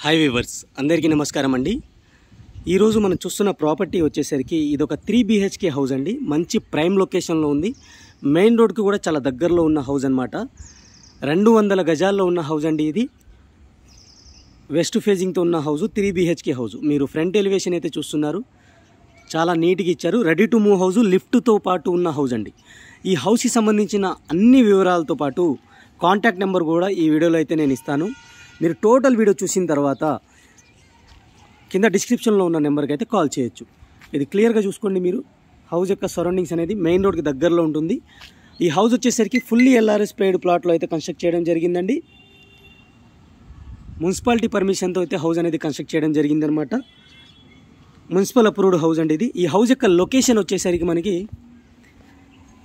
Hi weavers, అందరికీ నమస్కారం అండి. ఈరోజు మనం చూస్తున్న ప్రాపర్టీ వచ్చేసరికి ఇది ఒక 3 BHK హౌస్ అండి. మంచి ప్రైమ్ లొకేషన్లో ఉంది. మెయిన్ రోడ్కి కూడా చాలా దగ్గరలో ఉన్న హౌస్ అనమాట. 200 గజాల్లో ఉన్న హౌస్ అండి. ఇది వెస్ట్ ఫేజింగ్తో ఉన్న హౌస్, 3 BHK హౌస్. మీరు ఫ్రంట్ ఎలివేషన్ అయితే చూస్తున్నారు, చాలా నీట్గా ఇచ్చారు. రెడీ టు మూవ్ హౌస్, లిఫ్ట్తో పాటు ఉన్న హౌస్ అండి. ఈ హౌస్కి సంబంధించిన అన్ని వివరాలతో పాటు కాంటాక్ట్ నెంబర్ కూడా ఈ వీడియోలో అయితే నేను ఇస్తాను. మీరు టోటల్ వీడియో చూసిన తర్వాత కింద డిస్క్రిప్షన్లో ఉన్న నెంబర్కి అయితే కాల్ చేయొచ్చు. ఇది క్లియర్గా చూసుకోండి. మీరు హౌస్ యొక్క సరౌండింగ్స్ అనేది మెయిన్ రోడ్కి దగ్గరలో ఉంటుంది. ఈ హౌస్ వచ్చేసరికి ఫుల్లీ LRS పెయిడ్ ప్లాట్లో అయితే కన్స్ట్రక్ట్ చేయడం జరిగిందండి. మున్సిపాలిటీ పర్మిషన్తో అయితే హౌస్ అనేది కన్స్ట్రక్ట్ చేయడం జరిగిందనమాట. మున్సిపల్ అప్రూవ్డ్ హౌస్ అండి ఇది. ఈ హౌస్ యొక్క లొకేషన్ వచ్చేసరికి మనకి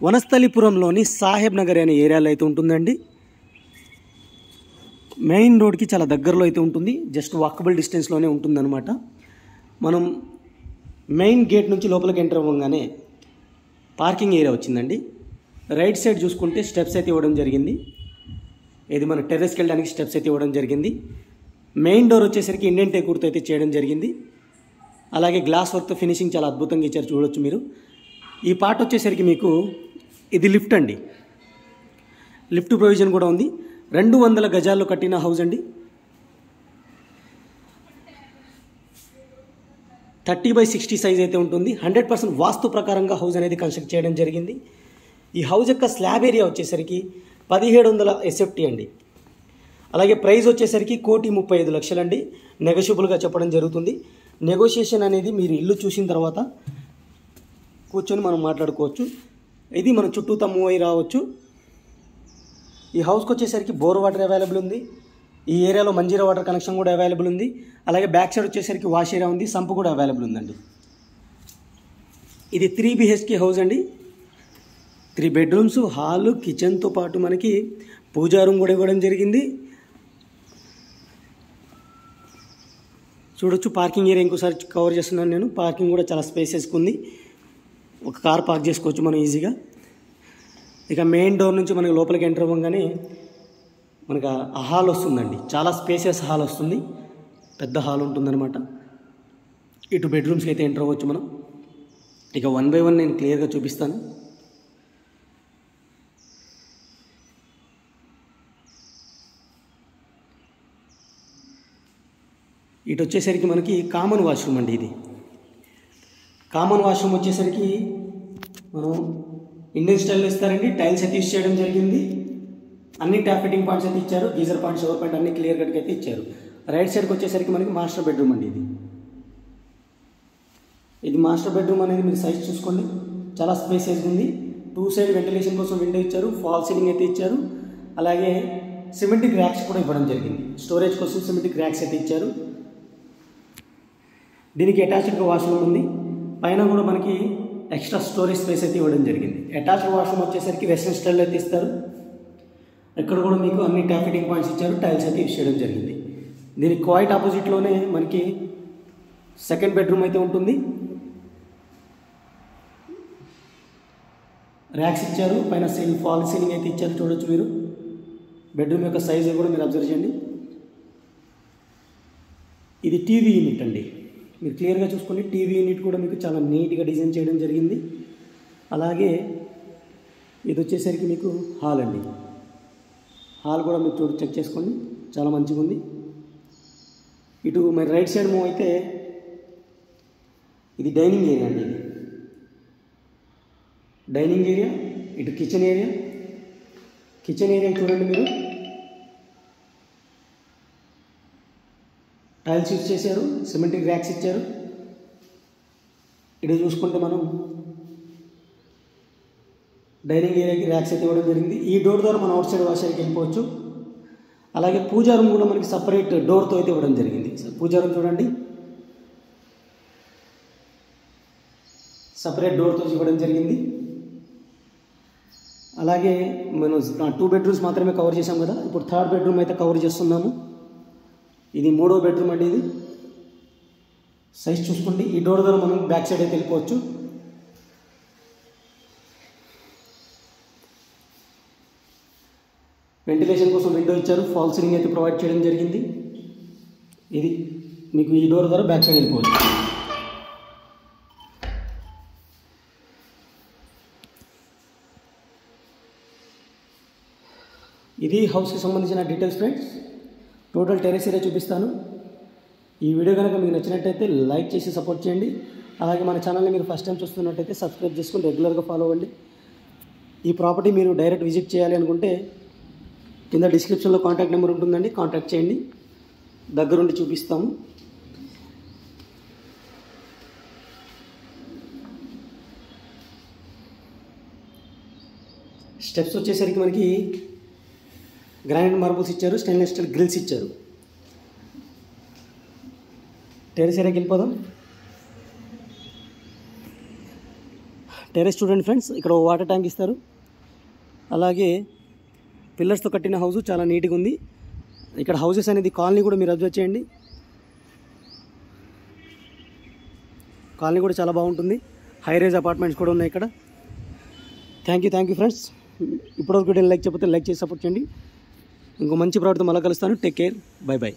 వనస్థలిపురంలోని సాహెబ్ నగర్ అనే ఏరియాలో అయితే ఉంటుందండి. మెయిన్ రోడ్కి చాలా దగ్గరలో అయితే ఉంటుంది. జస్ట్ వాకబుల్ డిస్టెన్స్లోనే ఉంటుందన్నమాట. మనం మెయిన్ గేట్ నుంచి లోపలికి ఎంటర్ అవ్వగానే పార్కింగ్ ఏరియా వచ్చిందండి. రైట్ సైడ్ చూసుకుంటే స్టెప్స్ అయితే ఇవ్వడం జరిగింది. ఇది మన టెర్రస్కి వెళ్ళడానికి స్టెప్స్ అయితే ఇవ్వడం జరిగింది. మెయిన్ డోర్ వచ్చేసరికి ఇండియన్ టేకూర్తో అయితే చేయడం జరిగింది. అలాగే గ్లాస్ వర్క్తో ఫినిషింగ్ చాలా అద్భుతంగా ఇచ్చారు, చూడొచ్చు మీరు. ఈ పార్ట్ వచ్చేసరికి మీకు ఇది లిఫ్ట్ అండి. లిఫ్ట్ ప్రొవిజన్ కూడా ఉంది. 200 గజాల్లో కట్టిన హౌస్ అండి. 30/60 సైజ్ అయితే ఉంటుంది. 100% వాస్తు ప్రకారంగా హౌస్ అనేది కన్స్ట్రక్ట్ చేయడం జరిగింది. ఈ హౌస్ యొక్క స్లాబ్ ఏరియా వచ్చేసరికి 1700 SFT అండి. అలాగే ప్రైస్ వచ్చేసరికి 1,35,00,000 అండి. నెగోషియబుల్గా చెప్పడం జరుగుతుంది. నెగోషియేషన్ అనేది మీరు ఇల్లు చూసిన తర్వాత కూర్చొని మనం మాట్లాడుకోవచ్చు. ఇది మన చుట్టూతా మూవ్ అయి రావచ్చు. ఈ హౌస్కి వచ్చేసరికి బోర్ వాటర్ అవైలబుల్ ఉంది. ఈ ఏరియాలో మంజీరా వాటర్ కనెక్షన్ కూడా అవైలబుల్ ఉంది. అలాగే బ్యాక్ సైడ్ వచ్చేసరికి వాష్ ఏరియా ఉంది, సంపు కూడా అవైలబుల్ ఉందండి. ఇది 3 BHK హౌస్ అండి. 3 బెడ్రూమ్స్, హాల్, కిచెన్తో పాటు మనకి పూజా రూమ్ కూడా ఇవ్వడం జరిగింది. చూడొచ్చు, పార్కింగ్ ఏరియా ఇంకోసారి కవర్ చేస్తున్నాను నేను. పార్కింగ్ కూడా చాలా స్పేసెస్గా ఉంది. ఒక కార్ పార్క్ చేసుకోవచ్చు మనం ఈజీగా. ఇక మెయిన్ డోర్ నుంచి మనకి లోపలికి ఎంటర్ అవ్వగానే మనకు ఆ హాల్ వస్తుందండి. చాలా స్పేసియస్ హాల్ వస్తుంది, పెద్ద హాల్ ఉంటుందన్నమాట. ఇటు బెడ్రూమ్స్కి అయితే ఎంటర్ అవ్వచ్చు మనం. ఇక 1 by 1 నేను క్లియర్గా చూపిస్తాను. ఇటు వచ్చేసరికి మనకి కామన్ వాష్రూమ్ అండి. ఇది కామన్ వాష్రూమ్ వచ్చేసరికి మనం ఇండియన్ స్టైల్లో ఇస్తారండి. టైల్స్ అయితే యూస్ చేయడం జరిగింది. అన్ని ట్యాప్ ఫిట్టింగ్ పాయింట్స్ అయితే ఇచ్చారు. గీజర్ పాయింట్, షవర్ పాయింట్ అన్ని క్లియర్ కట్గా అయితే ఇచ్చారు. రైట్ సైడ్కి వచ్చేసరికి మనకి మాస్టర్ బెడ్రూమ్ అండి. ఇది మాస్టర్ బెడ్రూమ్ అనేది మీరు సైజ్ చూసుకోండి, చాలా స్పేసెస్గా ఉంది. 2 సైడ్ వెంటిలేషన్ కోసం విండో ఇచ్చారు. ఫాల్ సీలింగ్ అయితే ఇచ్చారు. అలాగే సిమెంటిక్ ర్యాక్స్ కూడా ఇవ్వడం జరిగింది. స్టోరేజ్ కోసం సిమెంటిక్ ర్యాక్స్ అయితే ఇచ్చారు. దీనికి అటాచ్డ్గా వాష్రూమ్ ఉంది. పైన కూడా మనకి ఎక్స్ట్రా స్టోరేజ్ స్పేస్ అయితే ఇవ్వడం జరిగింది. అటాచ్డ్ వాష్రూమ్ వచ్చేసరికి వెస్ట్రన్ స్టైల్లో అయితే ఇస్తారు. ఇక్కడ కూడా మీకు అన్ని ట్యాప్ ఫిట్టింగ్ పాయింట్స్ ఇచ్చారు. టైల్స్ అయితే యూస్ చేయడం జరిగింది. దీనికి క్వైట్ ఆపోజిట్లోనే మనకి సెకండ్ బెడ్రూమ్ అయితే ఉంటుంది. ర్యాక్స్ ఇచ్చారు. పైన ఫాల్ సీలింగ్ అయితే ఇచ్చారు, చూడొచ్చు మీరు. బెడ్రూమ్ యొక్క సైజు కూడా మీరు అబ్జర్వ్ చేయండి. ఇది టీవీ యూనిట్ అండి. మీరు క్లియర్గా చూసుకోండి. టీవీ యూనిట్ కూడా మీకు చాలా నీట్గా డిజైన్ చేయడం జరిగింది. అలాగే ఇది వచ్చేసరికి మీకు హాల్ అండి. హాల్ కూడా మీరు చెక్ చేసుకోండి, చాలా మంచిగా ఉంది. ఇటు మరి రైట్ సైడ్ మూవ్ అయితే ఇది డైనింగ్ ఏరియా అండి. ఇది డైనింగ్ ఏరియా. ఇటు కిచెన్ ఏరియా. కిచెన్ ఏరియా చూడండి మీరు. టైల్స్ యూజ్ చేశారు, సిమెంటిక్ ర్యాక్స్ ఇచ్చారు. ఇటు చూసుకుంటే మనం డైనింగ్ ఏరియాకి ర్యాక్స్ అయితే ఇవ్వడం జరిగింది. ఈ డోర్ ద్వారా మనం అవుట్ సైడ్ వాష్ ఏరియాకి వెళ్ళిపోవచ్చు. అలాగే పూజా రూమ్ కూడా మనకి సపరేట్ డోర్తో అయితే ఇవ్వడం జరిగింది. పూజా రూమ్ చూడండి, సపరేట్ డోర్తో ఇవ్వడం జరిగింది. అలాగే మనం 2 బెడ్రూమ్స్ మాత్రమే కవర్ చేసాం కదా. ఇప్పుడు 3rd బెడ్రూమ్ అయితే కవర్ చేస్తున్నాము. ఇది 3వ బెడ్రూమ్ అండి. ఇది సైజ్ చూసుకోండి. ఈ డోర్ ద్వారా మనం బ్యాక్ సైడ్ అయితే వెళ్ళిపోవచ్చు. వెంటిలేషన్ కోసం విండో ఇచ్చారు. ఫాల్ సీలింగ్ అయితే ప్రొవైడ్ చేయడం జరిగింది. ఇది మీకు ఈ డోర్ ద్వారా బ్యాక్ సైడ్ వెళ్ళిపోవచ్చు. ఇది హౌస్కి సంబంధించిన details friends. Total terrace area చూపిస్తాను. ఈ వీడియో కనుక మీకు నచ్చినట్టయితే లైక్ చేసి సపోర్ట్ చేయండి. అలాగే మన ఛానల్ని మీరు ఫస్ట్ టైం చూస్తున్నట్టయితే సబ్స్క్రైబ్ చేసుకుని రెగ్యులర్గా ఫాలో అవ్వండి. ఈ ప్రాపర్టీ మీరు డైరెక్ట్ విజిట్ చేయాలి అనుకుంటే కింద డిస్క్రిప్షన్లో కాంటాక్ట్ నెంబర్ ఉంటుందండి, కాంటాక్ట్ చేయండి. దగ్గరుండి చూపిస్తాము. స్టెప్స్ వచ్చేసరికి మనకి గ్రానైట్ మార్బుల్స్ ఇచ్చారు, స్టెయిన్లెస్ స్టీల్ గ్రిల్స్ ఇచ్చారు. టెరెస్ ఏరియాకి వెళ్ళిపోదాం. టెరెస్ చూడండి ఫ్రెండ్స్, ఇక్కడ వాటర్ ట్యాంక్ ఇస్తారు. అలాగే పిల్లర్స్తో కట్టిన హౌస్ చాలా నీట్గా ఉంది. ఇక్కడ హౌసెస్ అనేది కాలనీ కూడా మీరు అబ్జర్వ్ చేయండి. కాలనీ కూడా చాలా బాగుంటుంది. హై రైజ్ అపార్ట్మెంట్స్ కూడా ఉన్నాయి ఇక్కడ. Thank you friends. ఇప్పటివరకు వీడియోని లైక్ చేయకపోతే లైక్ చేసి సపోర్ట్ చేయండి. ఇంకో మంచి ప్రోడక్ట్తో మళ్ళీ కలుస్తాను. Take care, by.